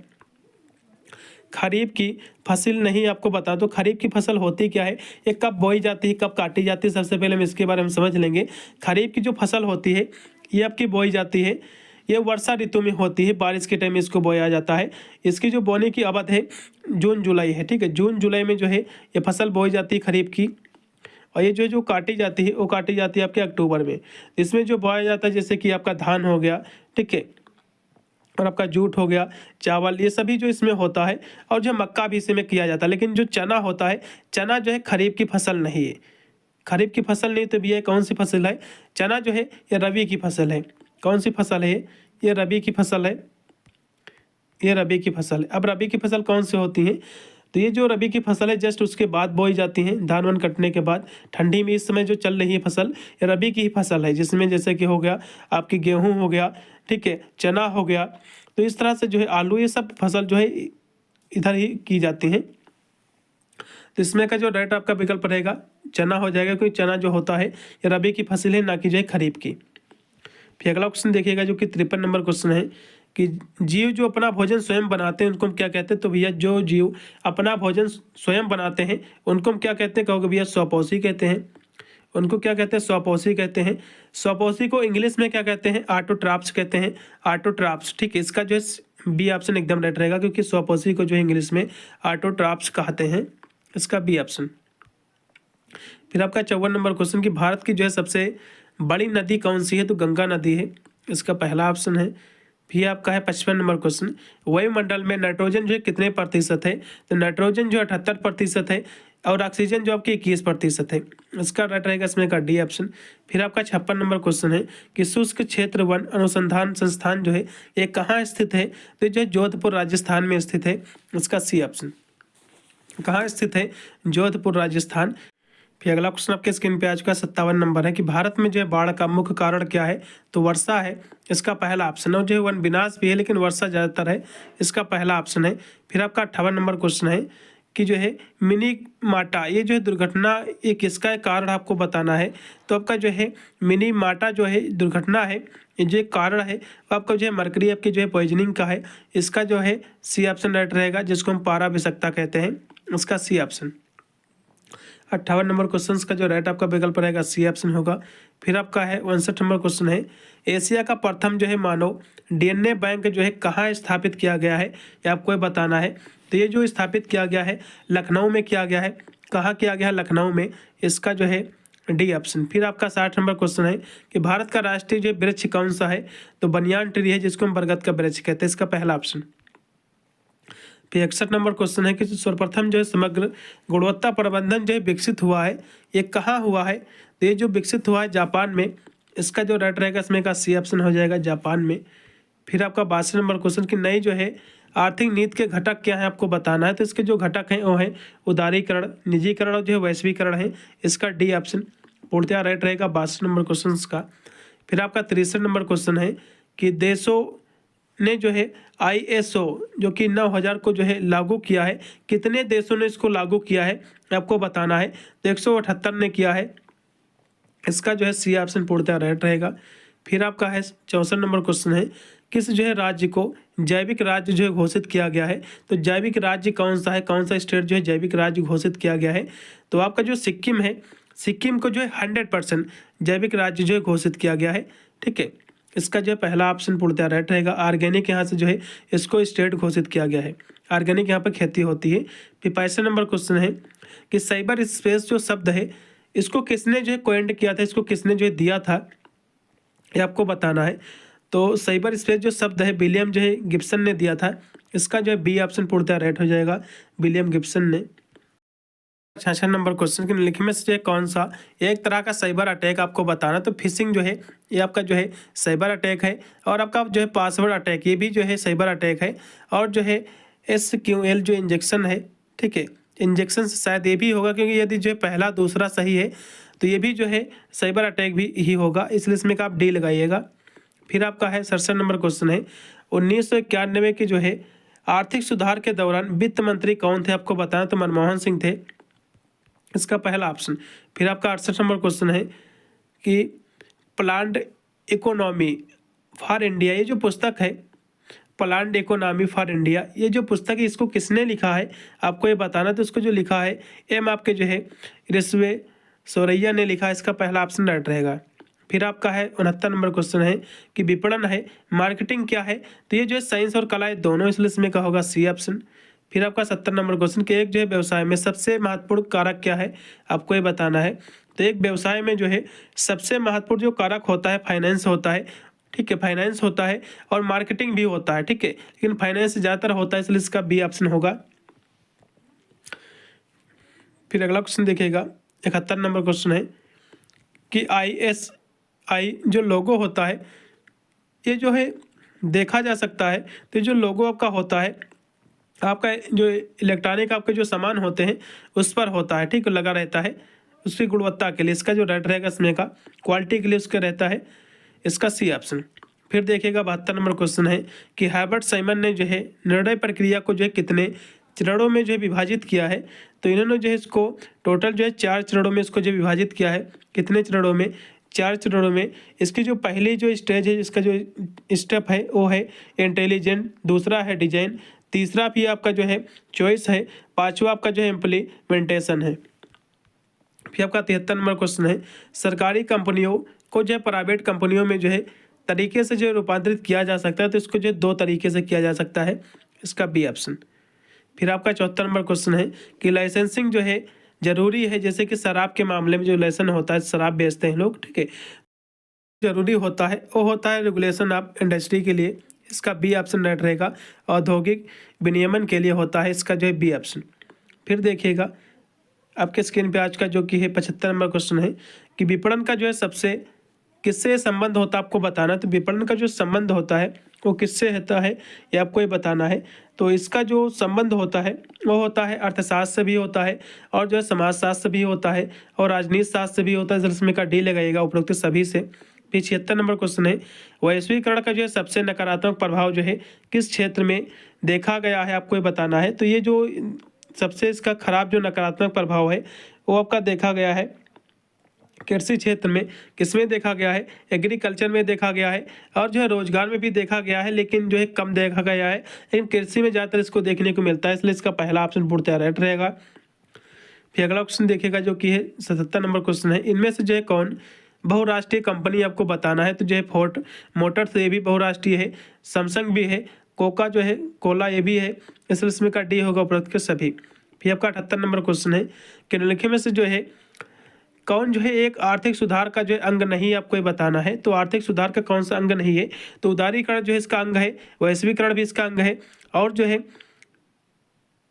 खरीफ की फसल नहीं आपको बता दो, खरीफ की फसल होती क्या है, ये कब बोई जाती है, कब काटी जाती है। सबसे पहले हम इसके बारे में समझ लेंगे। खरीफ की जो फसल होती है ये आपकी बोई जाती है, ये वर्षा ऋतु में होती है, बारिश के टाइम में इसको बोया जाता है। इसकी जो बोने की अवधि है जून जुलाई है, ठीक है। जून जुलाई में जो है ये फसल बोई जाती है खरीफ की, और ये जो काटी जाती है वो काटी जाती है आपके अक्टूबर में। इसमें जो बोया जाता है जैसे कि आपका धान हो गया, ठीक है, और आपका जूट हो गया, चावल, ये सभी जो इसमें होता है, और जो मक्का भी इसमें किया जाता है। लेकिन जो चना होता है, चना जो है खरीफ की फसल नहीं है, खरीफ की फसल नहीं। तो भैया कौन सी फसल है, चना जो है ये रबी की फसल है। कौन सी फसल है ये रबी की फसल है, ये रबी की फसल है। अब रबी की फसल कौन सी होती है, तो ये जो रबी की फसल है जस्ट उसके बाद बोई जाती है, धान वन कटने के बाद। ठंडी में इस समय जो चल रही है फसल, ये रबी की ही फसल है, जिसमें जैसे कि हो गया आपकी गेहूं हो गया, ठीक है, चना हो गया। तो इस तरह से जो है आलू, ये सब फसल जो है इधर ही की जाती हैं। तो इसमें का जो राइट आपका विकल्प रहेगा चना हो जाएगा, क्योंकि चना जो होता है ये रबी की फसल है, ना कि जो है खरीफ की। फिर अगला क्वेश्चन देखिएगा जो कि 53 नंबर क्वेश्चन है कि जीव जो अपना भोजन स्वयं बनाते हैं उनको हम क्या कहते हैं। तो भैया जो जीव अपना भोजन स्वयं बनाते हैं उनको हम क्या कहते हैं, कहोगे भैया स्वपोषी कहते हैं। उनको क्या कहते हैं, स्वपोषी कहते हैं। स्वपोषी को इंग्लिश में क्या कहते हैं, ऑटोट्रॉप्स कहते हैं, ऑटोट्रॉप्स, ठीक है। इसका जो है बी ऑप्शन एकदम राइट रहेगा, क्योंकि स्वपोषी को जो है इंग्लिश में ऑटोट्रॉप्स कहते हैं, इसका बी ऑप्शन। फिर आपका 54 नंबर क्वेश्चन कि भारत की जो है सबसे बड़ी नदी कौन सी है। तो गंगा नदी है, इसका पहला ऑप्शन है। फिर आपका है 55 नंबर क्वेश्चन, वायुमंडल में नाइट्रोजन जो है कितने प्रतिशत है? तो नाइट्रोजन जो 78% है और ऑक्सीजन जो आपकी 21% है। इसका राइट रहेगा इसमें का डी ऑप्शन। फिर आपका 56 नंबर क्वेश्चन है कि शुष्क क्षेत्र वन अनुसंधान संस्थान जो है ये कहाँ स्थित है? तो जो है जोधपुर राजस्थान में स्थित है। इसका सी ऑप्शन। कहाँ स्थित है? जोधपुर राजस्थान। फिर अगला क्वेश्चन आपके स्क्रीन पे आ चुका है 57 नंबर है कि भारत में जो है बाढ़ का मुख्य कारण क्या है? तो वर्षा है, इसका पहला ऑप्शन है। और जो है वन विनाश भी है लेकिन वर्षा ज़्यादातर है, इसका पहला ऑप्शन है। फिर आपका 58 नंबर क्वेश्चन है कि जो है मिनी माटा ये जो है दुर्घटना ये किसका है कारण आपको बताना है? तो आपका जो है मिनी माटा जो है दुर्घटना है, ये जो एक कारण है वो आपका जो है मरकरी आपकी जो है पॉइजनिंग का है। इसका जो है सी ऑप्शन राइट रहेगा, जिसको हम पारा विषाक्तता कहते हैं। उसका सी ऑप्शन। 58 नंबर क्वेश्चन का जो राइट आपका विकल्प रहेगा सी ऑप्शन होगा। फिर आपका है 59 नंबर क्वेश्चन है, एशिया का प्रथम जो है मानव डीएनए बैंक जो है कहाँ स्थापित किया गया है? ये आपको ये बताना है। तो ये जो स्थापित किया गया है लखनऊ में किया गया है। कहाँ किया गया है? लखनऊ में। इसका जो है डी ऑप्शन। फिर आपका 60 नंबर क्वेश्चन है कि भारत का राष्ट्रीय जो वृक्ष कौन सा है? तो बनियान ट्री है, जिसको हम बरगद का वृक्ष कहते हैं। इसका पहला ऑप्शन। फिर 61 नंबर क्वेश्चन है कि सर्वप्रथम जो है समग्र गुणवत्ता प्रबंधन जो है विकसित हुआ है, ये कहाँ हुआ है? तो ये जो विकसित हुआ है जापान में। इसका जो राइट रहेगा इसमें का सी ऑप्शन हो जाएगा, जापान में। फिर आपका 62 नंबर क्वेश्चन की नई जो है आर्थिक नीति के घटक क्या है आपको बताना है? तो इसके जो घटक हैं वो है उदारीकरण, निजीकरण और जो है वैश्वीकरण है। इसका डी ऑप्शन पूर्णतः राइट रहेगा 62 नंबर क्वेश्चन का। फिर आपका 63 नंबर क्वेश्चन है कि देशों ने जो है ISO जो कि 9000 को जो है लागू किया है, कितने देशों ने इसको लागू किया है आपको बताना है? तो 178 ने किया है। इसका जो है सी ऑप्शन पूर्णतः राइट रहेगा। फिर आपका है 64 नंबर क्वेश्चन है, किस जो है राज्य को जैविक राज्य जो है घोषित किया गया है? तो जैविक राज्य कौन सा है, कौन सा स्टेट जो है जैविक राज्य घोषित किया गया है? तो आपका जो सिक्किम है, सिक्किम को जो है 100% जैविक राज्य जो है घोषित किया गया है। ठीक है, इसका जो है पहला ऑप्शन पूर्णतः राइट रहेगा। ऑर्गेनिक यहाँ से जो है इसको स्टेट घोषित किया गया है, ऑर्गेनिक यहाँ पर खेती होती है। फिर 65 नंबर क्वेश्चन है कि साइबर स्पेस जो शब्द है इसको किसने जो है कॉइंड किया था, इसको किसने जो है दिया था, ये आपको बताना है। तो साइबर स्पेस जो शब्द है विलियम जो है गिब्सन ने दिया था। इसका जो है बी ऑप्शन पूर्णतः राइट हो जाएगा, विलियम गिब्सन ने। 66 नंबर क्वेश्चन के निम्नलिखित में से कौन सा एक तरह का साइबर अटैक आपको बताना? तो फिशिंग जो है ये आपका जो है साइबर अटैक है, और आपका जो है पासवर्ड अटैक ये भी जो है साइबर अटैक है, और जो है SQL जो इंजेक्शन है, ठीक है, इंजेक्शन से शायद ये भी होगा, क्योंकि यदि जो है पहला दूसरा सही है तो ये भी जो है साइबर अटैक भी ही होगा, इसलिए इसमें का आप डी लगाइएगा। फिर आपका है 67 नंबर क्वेश्चन है, 1991 के जो है आर्थिक सुधार के दौरान वित्त मंत्री कौन थे आपको बताना? तो मनमोहन सिंह थे। इसका पहला ऑप्शन। फिर आपका 68 नंबर क्वेश्चन है कि प्लान्ड इकोनॉमी फॉर इंडिया, ये जो पुस्तक है प्लान्ड इकोनॉमी फॉर इंडिया, ये जो पुस्तक है इसको किसने लिखा है आपको ये बताना। तो इसको जो लिखा है एम आपके जो है रिश्वे सोरैया ने लिखा है। इसका पहला ऑप्शन राइट रहेगा। फिर आपका है 69 नंबर क्वेश्चन है कि विपणन है, मार्केटिंग क्या है? तो ये जो है साइंस और कला है दोनों, इसलिए इसमें का होगा सी ऑप्शन। फिर आपका 70 नंबर क्वेश्चन कि एक जो है व्यवसाय में सबसे महत्वपूर्ण कारक क्या है आपको ये बताना है। तो एक व्यवसाय में जो है सबसे महत्वपूर्ण जो कारक होता है फाइनेंस होता है। ठीक है, फाइनेंस होता है और मार्केटिंग भी होता है। ठीक है, लेकिन फाइनेंस ज़्यादातर होता है, इसलिए इसका बी ऑप्शन होगा। फिर अगला क्वेश्चन देखिएगा 71 नंबर क्वेश्चन है कि ISI जो लोगो होता है ये जो है देखा जा सकता है। तो जो लोगो आपका होता है आपका जो इलेक्ट्रॉनिक आपके जो सामान होते हैं उस पर होता है, ठीक, लगा रहता है उसकी गुणवत्ता के लिए। इसका जो राइट रहेगा इसमें का क्वालिटी के लिए उसका रहता है। इसका सी ऑप्शन। फिर देखिएगा 72 नंबर क्वेश्चन है कि हर्बर्ट साइमन ने जो है निर्णय प्रक्रिया को जो है कितने चरणों में जो है विभाजित किया है? तो इन्होंने जो है इसको टोटल जो है 4 चरणों में इसको जो विभाजित किया है। कितने चरणों में? 4 चरणों में। इसकी जो पहली जो स्टेज है, इसका जो स्टेप है वो है इंटेलिजेंट, दूसरा है डिजाइन, तीसरा भी आपका जो है चॉइस है, पांचवा आपका जो है इम्प्लीमेंटेशन है। फिर आपका 73 नंबर क्वेश्चन है सरकारी कंपनियों को जो है प्राइवेट कंपनियों में जो है तरीके से जो रूपांतरित किया जा सकता है। तो इसको जो 2 तरीके से किया जा सकता है। इसका बी ऑप्शन। फिर आपका 74 नंबर क्वेश्चन है कि लाइसेंसिंग जो है जरूरी है, जैसे कि शराब के मामले में जो लाइसेंस होता है, शराब बेचते हैं लोग, ठीक है, जरूरी होता है, वो होता है रेगुलेशन ऑफ इंडस्ट्री के लिए। इसका बी ऑप्शन राइट रहेगा। औद्योगिक विनियमन के लिए होता है, इसका जो है बी ऑप्शन। फिर देखिएगा आपके स्क्रीन पे आज का जो कि है 75 नंबर क्वेश्चन है कि विपणन का जो है सबसे किससे संबंध होता है आपको बताना है। तो विपणन का जो संबंध होता है वो किससे होता है ये आपको ये बताना है। तो इसका जो संबंध होता है वो होता है अर्थशास्त्र से भी होता है, और जो है समाजशास्त्र से भी होता है, और राजनीति शास्त्र से भी होता है। इसमें का डी लगाइएगा उपरोक्त सभी से। फिर 76 नंबर क्वेश्चन है वैश्वीकरण का जो है सबसे नकारात्मक प्रभाव जो है किस क्षेत्र में देखा गया है, आपको ये बताना है। तो ये जो सबसे इसका खराब जो नकारात्मक प्रभाव है वो आपका देखा गया है कृषि क्षेत्र में। किसमें देखा गया है? एग्रीकल्चर में देखा गया है, और जो है रोजगार में भी देखा गया है, लेकिन जो है कम देखा गया है, लेकिन कृषि में ज़्यादातर इसको देखने को मिलता है, इसलिए इसका पहला ऑप्शन पूर्णतः राइट रहेगा। फिर अगला क्वेश्चन देखिएगा जो कि है 77 नंबर क्वेश्चन है, इनमें से जो है कौन बहुराष्ट्रीय कंपनी आपको बताना है। तो जो है फोर्ड मोटर्स ये भी बहुराष्ट्रीय है, सैमसंग भी है, कोका जो है कोला ये भी है, इसलिए इसमें का डी होगा उपरोक्त के सभी। फिर आपका 78 नंबर क्वेश्चन है कि निम्नलिखित में से जो है कौन जो है एक आर्थिक सुधार का जो है अंग नहीं, आपको ये बताना है। तो आर्थिक सुधार का कौन सा अंग नहीं है? तो उदारीकरण जो है इसका अंग है, वैश्वीकरण भी इसका अंग है, और जो है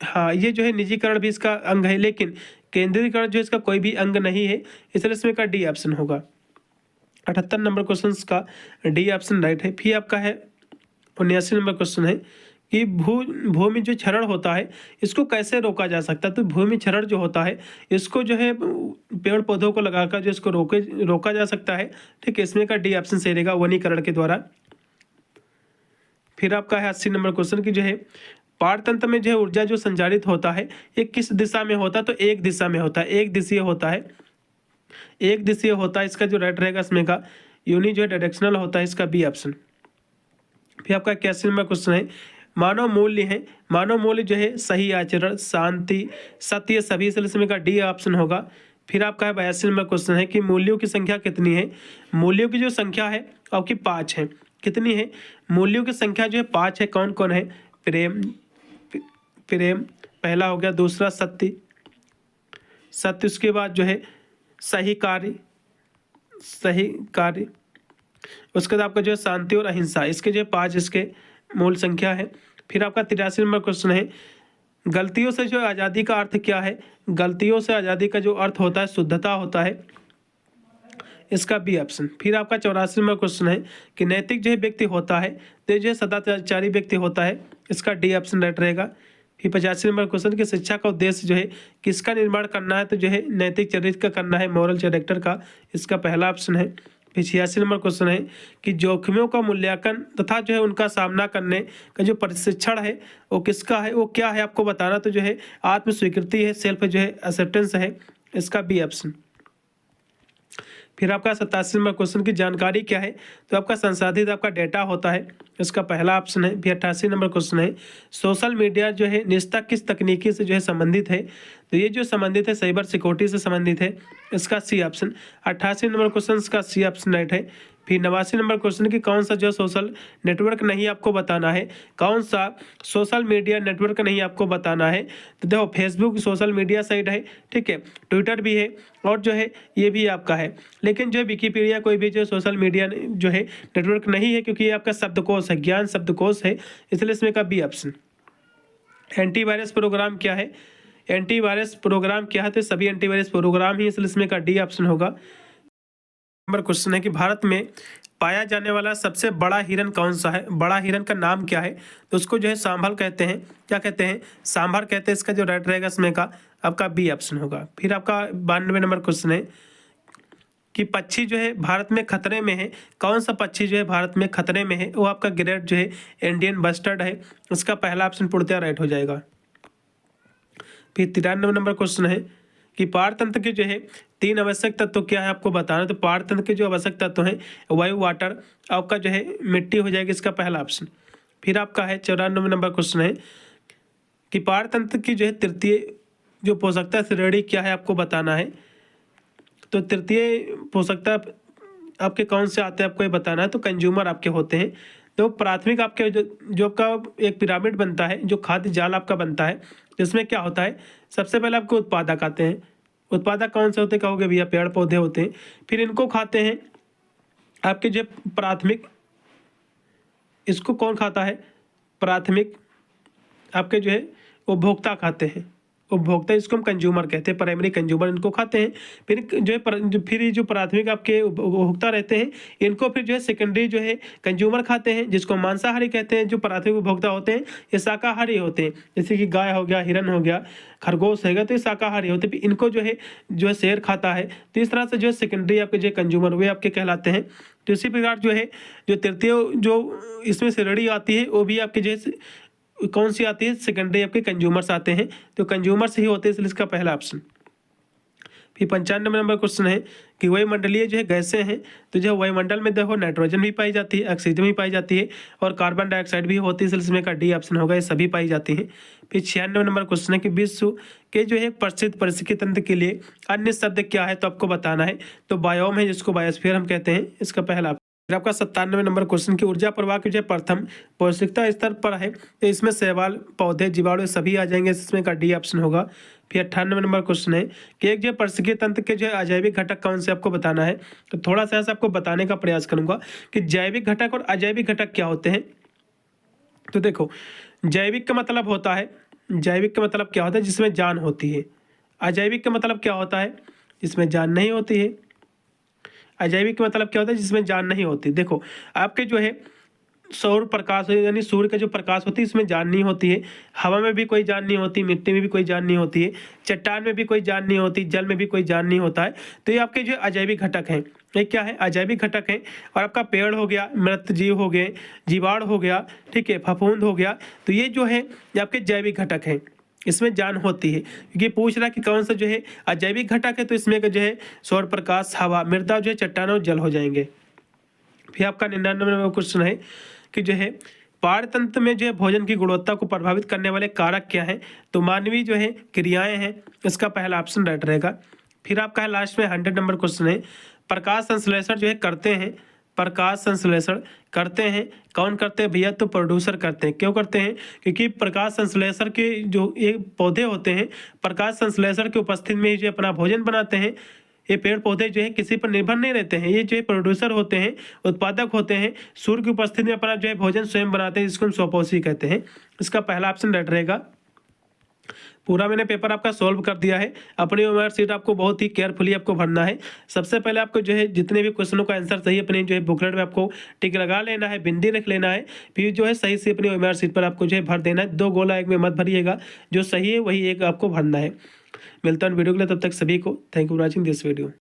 हाँ ये जो है निजीकरण भी इसका अंग है, लेकिन केंद्रीकरण जो इसका कोई भी अंग नहीं है, इसलिए इसमें का डी ऑप्शन होगा। 78 नंबर क्वेश्चन का डी ऑप्शन राइट है। फिर आपका है 79 नंबर क्वेश्चन है कि भूमि जो क्षरण होता है इसको कैसे रोका जा सकता है। तो भूमि क्षरण जो होता है इसको जो है पेड़ पौधों को लगाकर जो इसको रोका जा सकता है। ठीक है, इसमें का डी ऑप्शन सही रहेगा, वनीकरण के द्वारा। फिर आपका है 80 नंबर क्वेश्चन की जो है पारतंत्र में जो है ऊर्जा जो संचारित होता है ये किस दिशा में होता है। तो एक दिशा में होता है, एक दिशीय होता है, एक दिशीय होता है। इसका जो राइट रहेगा इसमें का यूनि जो है डायरेक्शनल होता है, इसका बी ऑप्शन। फिर आपका 81 नंबर क्वेश्चन है मानव मूल्य है, मानव मूल्य जो है सही आचरण, शांति, सत्य, सभी, इसमें का डी ऑप्शन होगा। फिर आपका है 82 नंबर क्वेश्चन है कि मूल्यों की संख्या कितनी है। मूल्यों की जो संख्या है आपकी 5 है। कितनी है? मूल्यों की संख्या जो है 5 है। कौन कौन है? प्रेम, प्रेम पहला हो गया, दूसरा सत्य, सत्य, उसके बाद जो है सही कार्य, सही कार्य, उसके बाद आपका जो है शांति और अहिंसा, इसके जो 5 इसके मूल संख्या है। फिर आपका 83 नंबर क्वेश्चन है गलतियों से जो आज़ादी का अर्थ क्या है। गलतियों से आज़ादी का जो अर्थ होता है शुद्धता होता है, इसका बी ऑप्शन। फिर आपका 84 नंबर क्वेश्चन है कि नैतिक जो है व्यक्ति होता है तो जो है सदाचारी व्यक्ति होता है, इसका डी ऑप्शन राइट रहेगा। फिर 85 नंबर क्वेश्चन की शिक्षा का उद्देश्य जो है किसका निर्माण करना है। तो जो है नैतिक चरित्र का करना है, मॉरल कैरेक्टर का, इसका पहला ऑप्शन है। फिर 86 नंबर क्वेश्चन है कि जोखिमों का मूल्यांकन तथा जो है उनका सामना करने का जो प्रशिक्षण है वो किसका है, वो क्या है, आपको बताना। तो जो है आत्म स्वीकृति है, सेल्फ जो है एक्सेप्टेंस है, इसका बी ऑप्शन। फिर आपका 87 नंबर क्वेश्चन की जानकारी क्या है। तो आपका संसाधित आपका डेटा होता है, इसका पहला ऑप्शन है। फिर 88 नंबर क्वेश्चन है सोशल मीडिया जो है निजता किस तकनीकी से जो है संबंधित है। तो ये जो संबंधित है साइबर सिक्योरिटी से संबंधित है, इसका सी ऑप्शन। 88 नंबर क्वेश्चन का सी ऑप्शन राइट है। फिर 89 नंबर क्वेश्चन की कौन सा जो सोशल नेटवर्क नहीं आपको बताना है, कौन सा सोशल मीडिया नेटवर्क नहीं आपको बताना है। तो देखो फेसबुक सोशल मीडिया साइट है, ठीक है, ट्विटर भी है, और जो है ये भी आपका है, लेकिन जो है विकिपीडिया कोई भी जो सोशल मीडिया जो है नेटवर्क नहीं है, क्योंकि ये आपका शब्दकोश है, ज्ञान शब्दकोश है, इसलिए इसमें का बी ऑप्शन। एंटीवायरस प्रोग्राम क्या है। एंटीवायरस प्रोग्राम क्या है। तो सभी एंटीवायरस प्रोग्राम ही, इसलिए इसमें का डी ऑप्शन होगा। नंबर क्वेश्चन है कि भारत में पाया जाने वाला सबसे बड़ा हिरन कौन सा है। बड़ा हिरन का नाम क्या है। तो उसको जो है सांभर कहते हैं। क्या कहते हैं? सांभर कहते हैं। इसका जो राइट रहेगा इसमें का आपका बी ऑप्शन होगा। फिर आपका 92 नंबर क्वेश्चन है कि पक्षी जो है भारत में खतरे में है, कौन सा पक्षी जो है भारत में खतरे में है। वो आपका ग्रेट जो है इंडियन बस्टर्ड है, इसका पहला ऑप्शन पूर्णतः राइट हो जाएगा। फिर 93 नंबर क्वेश्चन है कि पारतंत्र के जो है 3 आवश्यक तत्व क्या है, आपको बताना। तो पारतंत्र के जो आवश्यक तत्व हैं वायु, वाटर, आपका जो है मिट्टी हो जाएगी, इसका पहला ऑप्शन। फिर आपका है 94 नंबर क्वेश्चन है कि पारतंत्र की जो है तृतीय जो पोषकता श्रेणी क्या है, आपको बताना है। तो तृतीय पोषकता आपके कौन से आते हैं, आपको ये बताना है। तो कंज्यूमर आपके होते हैं। तो प्राथमिक आपके जो आपका एक पिरामिड बनता है, जो खाद्य जाल आपका बनता है, जिसमें क्या होता है, सबसे पहले आपको उत्पादक आते हैं। उत्पादक कौन से होते हैं कहोगे भैया, पेड़ पौधे होते हैं। फिर इनको खाते हैं आपके जो प्राथमिक इसको कौन खाता है? प्राथमिक आपके जो है उपभोक्ता खाते हैं। उपभोक्ता इसको हम कंज्यूमर कहते हैं, प्राइमरी कंज्यूमर इनको खाते हैं। फिर जो है फिर ये जो प्राथमिक आपके उपभोक्ता रहते हैं इनको फिर जो है सेकेंडरी जो है कंज्यूमर खाते हैं, जिसको मांसाहारी कहते हैं। जो प्राथमिक उपभोक्ता होते हैं ये शाकाहारी होते हैं, जैसे कि गाय हो गया, हिरन हो गया, खरगोश हो गया, तो ये शाकाहारी होते हैं। इनको जो है शेर खाता है। तो इस तरह से जो है सेकेंडरी आपके जो कंज्यूमर वे आपके कहलाते हैं। तो इसी प्रकार जो है जो तृतीय जो इसमें श्रेणी आती है वो भी आपके जो है कौन सी आती है? सेकेंडरी आपके कंज्यूमर्स आते हैं। तो कंज्यूमर्स ही होते हैं, इसलिए इसका पहला ऑप्शन। फिर 95 नंबर क्वेश्चन है कि वायुमंडलीय जो है गैसें हैं, तो जो वायुमंडल में देखो नाइट्रोजन भी पाई जाती है, ऑक्सीजन भी पाई जाती है और कार्बन डाइऑक्साइड भी होती है, इसलिए इसमें का डी ऑप्शन होगा, ये सभी पाई जाती हैं। फिर 96 नंबर क्वेश्चन है कि विश्व के जो है प्रसिद्ध पारिस्थितिकी तंत्र के लिए अन्य शब्द क्या है? तो आपको बताना है। तो बायोम है, जिसको बायोस्फीयर हम कहते हैं, इसका पहला। फिर आपका 97 नंबर क्वेश्चन की ऊर्जा प्रवाह की जो प्रथम पौष्टिकता स्तर पर है, तो इसमें शैवाल, पौधे, जीवाणु सभी आ जाएंगे, इसमें का डी ऑप्शन होगा। फिर 98 नंबर क्वेश्चन है कि एक जो पारिस्थितिकी तंत्र के जो अजैविक घटक कौन से आपको बताना है। तो थोड़ा सा ऐसा आपको बताने का प्रयास करूंगा कि जैविक घटक और अजैविक घटक क्या होते हैं। तो देखो, जैविक का मतलब होता है, जैविक का मतलब क्या होता है? जिसमें जान होती है। अजैविक का मतलब क्या होता है? जिसमें जान नहीं होती है। अजैविक का मतलब क्या होता है? जिसमें जान नहीं होती। देखो, आपके जो है सौर प्रकाश यानी सूर्य का जो प्रकाश होती है इसमें जान नहीं होती है। हवा में भी कोई जान नहीं होती, मिट्टी में भी कोई जान नहीं होती है, चट्टान में भी कोई जान नहीं होती, जल में भी कोई जान नहीं होता है। तो ये आपके जो अजैविक घटक हैं, ये क्या है? अजैविक घटक हैं। और आपका पेड़ हो गया, मृत जीव हो गए, जीवाणु हो गया, ठीक है, फफूंद हो गया, तो ये जो है ये आपके जैविक घटक हैं, इसमें जान होती है। क्योंकि पूछ रहा है कि कौन सा जो है अजैविक घटक है, तो इसमें का जो है सौर प्रकाश, हवा, मृदा जो है, चट्टान और जल हो जाएंगे। फिर आपका 99 नंबर क्वेश्चन है कि जो है पारतंत्र में जो है भोजन की गुणवत्ता को प्रभावित करने वाले कारक क्या हैं? तो मानवीय जो है क्रियाएं हैं, इसका पहला ऑप्शन राइट रहेगा। फिर आपका है लास्ट में 100 नंबर क्वेश्चन है प्रकाश संश्लेषण जो है करते हैं, प्रकाश संश्लेषण करते हैं, कौन करते हैं भैया? तो प्रोड्यूसर करते हैं। क्यों करते हैं? क्योंकि प्रकाश संश्लेषण के जो एक पौधे होते हैं, प्रकाश संश्लेषण के उपस्थिति में ही जो अपना भोजन बनाते हैं। ये पेड़ पौधे जो है किसी पर निर्भर नहीं रहते हैं, ये जो है प्रोड्यूसर होते हैं, उत्पादक होते हैं, सूर्य की उपस्थिति में अपना जो है भोजन स्वयं बनाते हैं, जिसको हम स्वपोषी कहते हैं। इसका पहला ऑप्शन राइट रहेगा। पूरा मैंने पेपर आपका सॉल्व कर दिया है। अपनी ओएमआर शीट आपको बहुत ही केयरफुली आपको भरना है। सबसे पहले आपको जो है जितने भी क्वेश्चनों का आंसर सही अपने जो है बुकलेट में आपको टिक लगा लेना है, बिंदी रख लेना है, फिर जो है सही से अपनी ओएमआर शीट पर आपको जो है भर देना है। 2 गोला एक में मत भरिएगा, जो सही है वही एक आपको भरना है। मिलता हूँ वीडियो के लिए, तब तक सभी को thank you for watching this video.